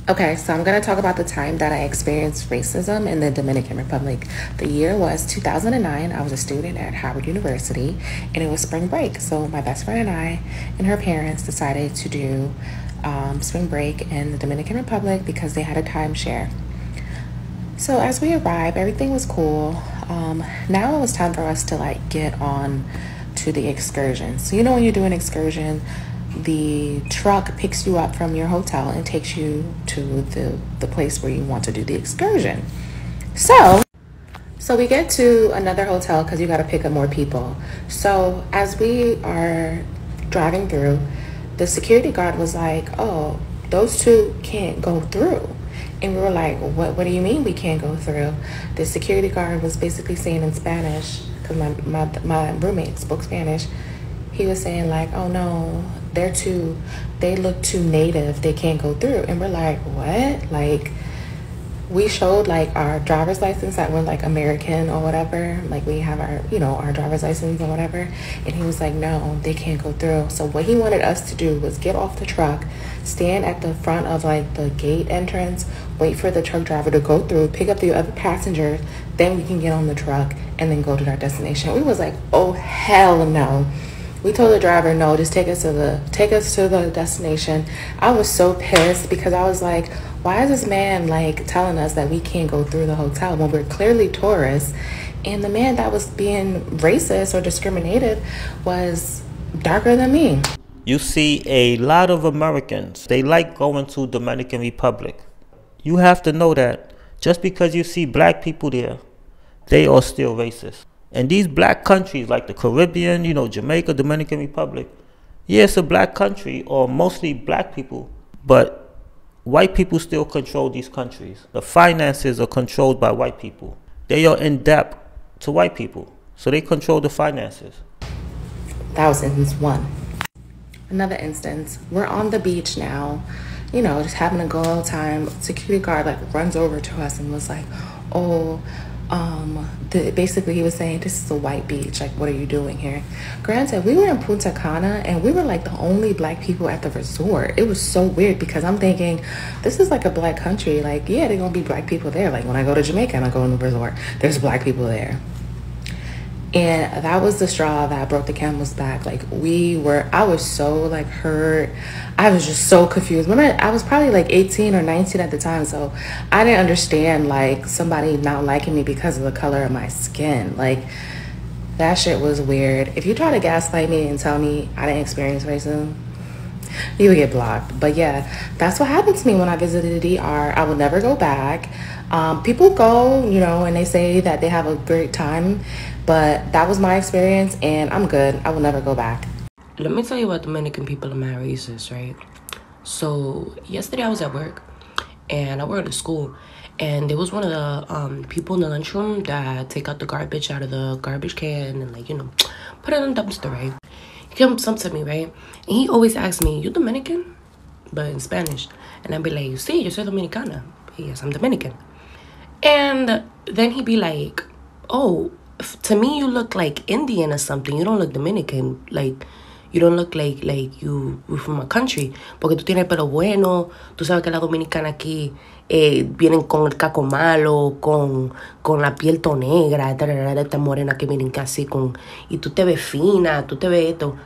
Okay, so I'm going to talk about the time that I experienced racism in the Dominican Republic. The year was 2009. I was a student at Howard University, and it was spring break. So my best friend and I and her parents decided to do spring break in the Dominican Republic because they had a timeshare. So as we arrived, everything was cool. Now it was time for us to get on to the excursion. So when you do an excursion, the truck picks you up from your hotel and takes you to the place where you want to do the excursion. So we get to another hotel because you got to pick up more people. So as we are driving through, the security guard was like, "Oh, those two can't go through." And we were like, what do you mean we can't go through? The security guard was basically saying in Spanish, because my roommate spoke Spanish. He was saying "Oh no, they look too native, they can't go through." And we're like, what? We showed our driver's license that we're American or whatever. We have our, our driver's license or whatever. And he was like, no, they can't go through. So what he wanted us to do was get off the truck, stand at the front of the gate entrance, wait for the truck driver to go through, pick up the other passengers, then we can get on the truck and then go to our destination. We was like, oh, hell no. We told the driver, no, just take us to the destination. I was so pissed because I was like, why is this man telling us that we can't go through the hotel when we're clearly tourists? And the man that was being racist or discriminative was darker than me. You see a lot of Americans, they like going to Dominican Republic. You have to know that just because you see black people there, they are still racist. And these black countries like the Caribbean, Jamaica, Dominican Republic, yeah, it's a black country or mostly black people, but white people still control these countries. The finances are controlled by white people. They are in debt to white people, so they control the finances. That was instance one. Another instance, we're on the beach now, just having a good old time. Security guard runs over to us and was like, oh, basically he was saying, this is a white beach, what are you doing here? Granted, we were in Punta Cana and we were the only black people at the resort. It was so weird because I'm thinking this is a black country, yeah, they're gonna be black people there. When I go to Jamaica and I go in the resort, there's black people there. And that was the straw that broke the camel's back. I was so hurt. I was just so confused. Remember, I was probably 18 or 19 at the time, so I didn't understand somebody not liking me because of the color of my skin. That shit was weird. If you try to gaslight me and tell me I didn't experience racism, you would get blocked. But yeah, that's what happened to me when I visited the DR. I will never go back. People go, and they say that they have a great time, but that was my experience and I'm good. I will never go back. Let me tell you what Dominican people are mad racist, right? So yesterday I was at work and I work at a school, and there was one of the people in the lunchroom that take out the garbage out of the garbage can and put it in the dumpster, right? He comes up to me, right? And he always asks me, you Dominican? But in Spanish. And I'd be like, sí, yo soy dominicana. Yes, I'm Dominican. And then he'd be like, oh, to me you look like Indian or something. You don't look Dominican. You don't look like you're from a country. Porque tú tienes el pelo bueno. Tú sabes que la dominicana aquí vienen con el caco malo, con la piel to negra, esta morena que vienen casi con... Y tú te ves fina, tú te ves esto.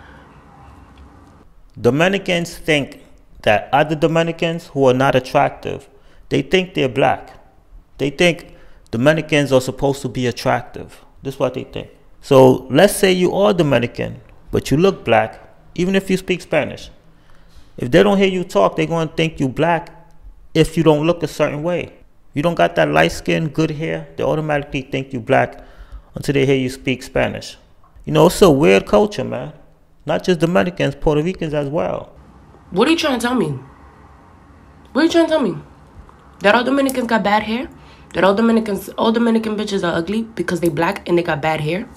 Dominicans think that other Dominicans who are not attractive, they think they're black. They think Dominicans are supposed to be attractive. That's what they think. So let's say you are Dominican, but you look black, even if you speak Spanish. If they don't hear you talk, they're going to think you black if you don't look a certain way. You don't got that light skin, good hair, they automatically think you black until they hear you speak Spanish. It's a weird culture, man. Not just Dominicans, Puerto Ricans as well. What are you trying to tell me? What are you trying to tell me? That all Dominicans got bad hair? That all Dominican bitches are ugly because they black and they got bad hair?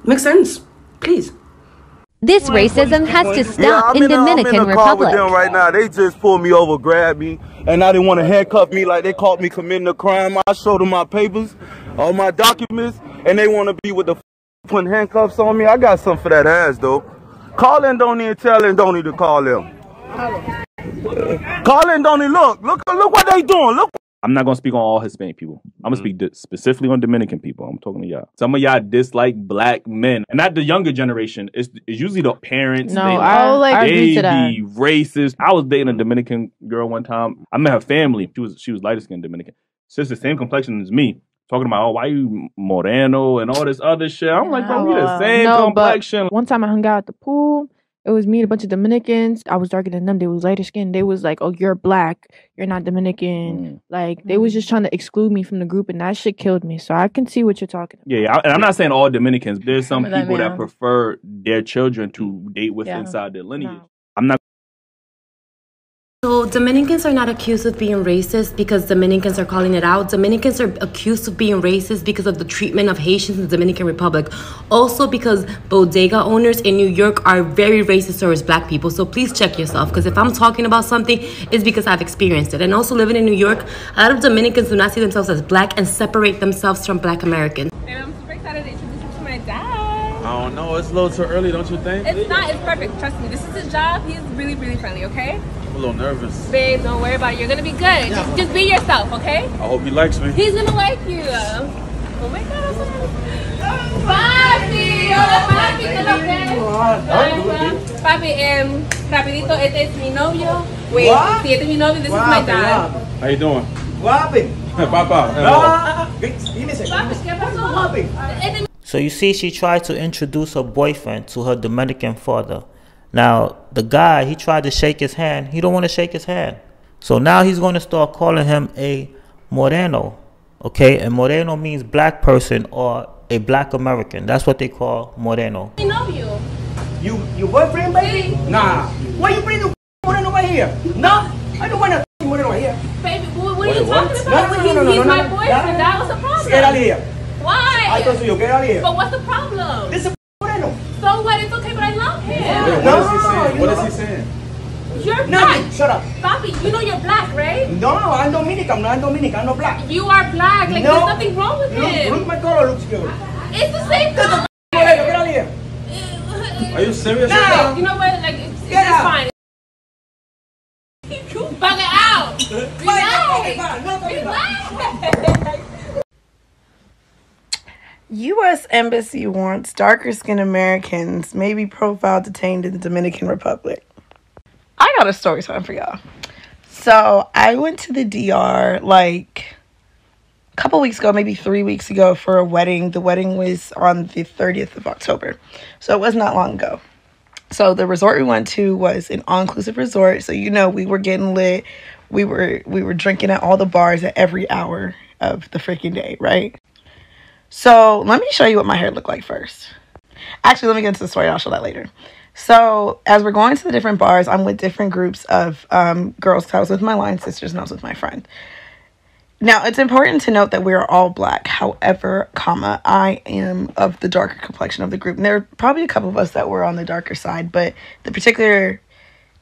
Makes sense. Please. This racism has to stop in Dominican I'm in the car with them right now. They just pulled me over, grabbed me, and I didn't want to handcuff me like they caught me committing a crime. I showed them my papers, all my documents, and they want to be with the putting handcuffs on me. I got something for that ass, though. Call in, don't even tell, and don't need to call them. Carlin, don't he look what they doing. Look. I'm not gonna speak on all Hispanic people. I'm gonna speak specifically on Dominican people. I'm talking to y'all. Some of y'all dislike black men, and not the younger generation. It's usually the parents. No, I agree to that. be racist. I was dating a Dominican girl one time. I met her family. She was lighter skinned Dominican. She's the same complexion as me. Talking about, oh, why you moreno and all this other shit. I'm like, bro, we the same complexion. But one time I hung out at the pool. It was me and a bunch of Dominicans. I was darker than them. They was lighter skinned. They was like, oh, you're black. You're not Dominican. Like, they was just trying to exclude me from the group, and that shit killed me. So I can see what you're talking about. Yeah, and I'm not saying all Dominicans. There's some people that prefer their children to date with inside their lineage. No. I'm not. So Dominicans are not accused of being racist because Dominicans are calling it out. Dominicans are accused of being racist because of the treatment of Haitians in the Dominican Republic. Also because bodega owners in New York are very racist towards black people. So please check yourself, because if I'm talking about something, it's because I've experienced it. And also living in New York, a lot of Dominicans do not see themselves as black and separate themselves from black Americans. And I'm super excited to introduce you to my dad. I don't know, it's a little too early, don't you think? It's not, it's perfect. Trust me, this is his job. He's really, really friendly, okay? I'm a little nervous. Babe, don't worry about it. You're gonna be good. Just be yourself, okay? I hope he likes me. He's gonna like you. Oh my God, I'm so happy. Papi, hola papi, Papi, rapidito, este es mi novio. Wait, si este es mi novio, this is my dad. How you doing? Guapi. Papa. ¿Qué pasó? So you see, she tried to introduce her boyfriend to her Dominican father. Now, the guy, he tried to shake his hand. He don't want to shake his hand. So now he's going to start calling him a moreno. Okay? And moreno means black person or a black American. That's what they call moreno. I know you. Your boyfriend, baby? Nah. Why you bring the moreno right here? No, I don't want a moreno right here. Baby, what are you talking about? No, He's my boyfriend. That was the problem. Get out of here. Why? I told you, get out of here. But what's the problem? This is moreno. So what? It's okay, but I love him. What is he saying? You're Nothing. black. Shut up. Papi, you know you're black, right? No, I'm Dominican. I'm Dominican. I'm not black. You are black. Like, no. there's nothing wrong with him. Look, my color looks good. It's the same color. Get out of here. Are you serious? No. You know what? Like, it's fine. Bug it out. Relax. U.S. Embassy wants darker-skinned Americans may be profiled detained in the Dominican Republic. I got a story time for y'all. So I went to the DR like a couple weeks ago, maybe 3 weeks ago, for a wedding. The wedding was on the 30th of October. So it was not long ago. So the resort we went to was an all-inclusive resort. So, you know, we were getting lit. We were drinking at all the bars at every hour of the freaking day, right? So let me show you what my hair looked like first. Actually, let me get into the story. I'll show that later. So as we're going to the different bars, I'm with different groups of girls. I was with my line sisters and I was with my friend. Now, it's important to note that we are all black. However, I am of the darker complexion of the group. And there are probably a couple of us that were on the darker side. But the particular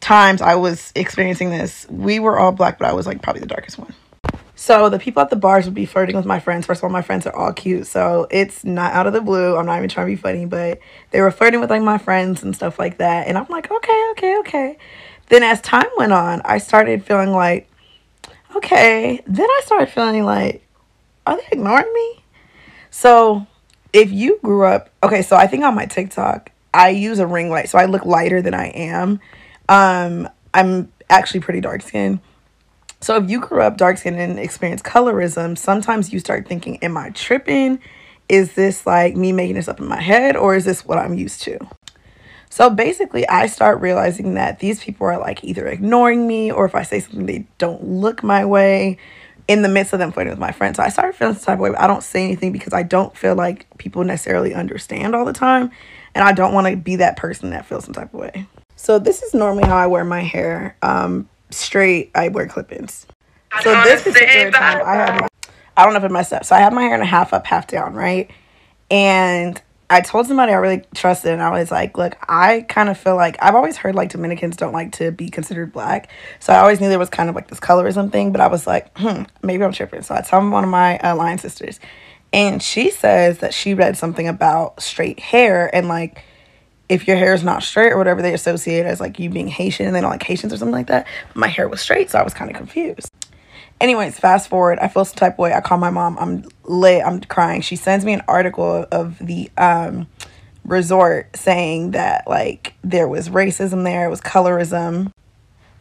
times I was experiencing this, we were all black, but I was like probably the darkest one. So the people at the bars would be flirting with my friends. First of all, my friends are all cute, so it's not out of the blue. I'm not even trying to be funny, but they were flirting with like my friends and stuff like that. And I'm like, okay. Then as time went on, I started feeling like, okay. Then I started feeling like, are they ignoring me? So if you grew up, okay, so I think on my TikTok, I use a ring light, so I look lighter than I am. I'm actually pretty dark skinned. So if you grew up dark skinned and experienced colorism, sometimes you start thinking, am I tripping? Is this like me making this up in my head, or is this what I'm used to? So basically, I start realizing that these people are like either ignoring me, or if I say something, they don't look my way in the midst of them flirting with my friends. So I started feeling some type of way, but I don't say anything because I don't feel like people necessarily understand all the time. And I don't want to be that person that feels some type of way. So this is normally how I wear my hair. Straight, I wear clip-ins. So this particular time, I don't know if it messed up. So I had my hair in a half up, half down, right? And I told somebody I really trusted, and I was like, look, I kind of feel like, I've always heard like Dominicans don't like to be considered black. So I always knew there was kind of like this colorism thing, but I was like, maybe I'm tripping. So I told one of my line sisters, and she says that she read something about straight hair, and like, if your hair is not straight or whatever, they associate as like you being Haitian and they don't like Haitians or something like that. But my hair was straight, so I was kind of confused. Anyways, fast forward, I feel some type of way. I call my mom. I'm lit. I'm crying. She sends me an article of the resort saying that like there was racism there. It was colorism.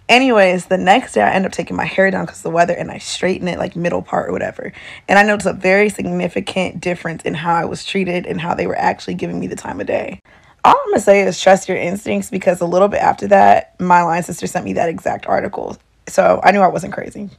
Anyways, the next day I end up taking my hair down because of the weather, and I straighten it like middle part or whatever. And I noticed a very significant difference in how I was treated and how they were actually giving me the time of day. All I'm going to say is trust your instincts, because a little bit after that, my line sister sent me that exact article. So I knew I wasn't crazy.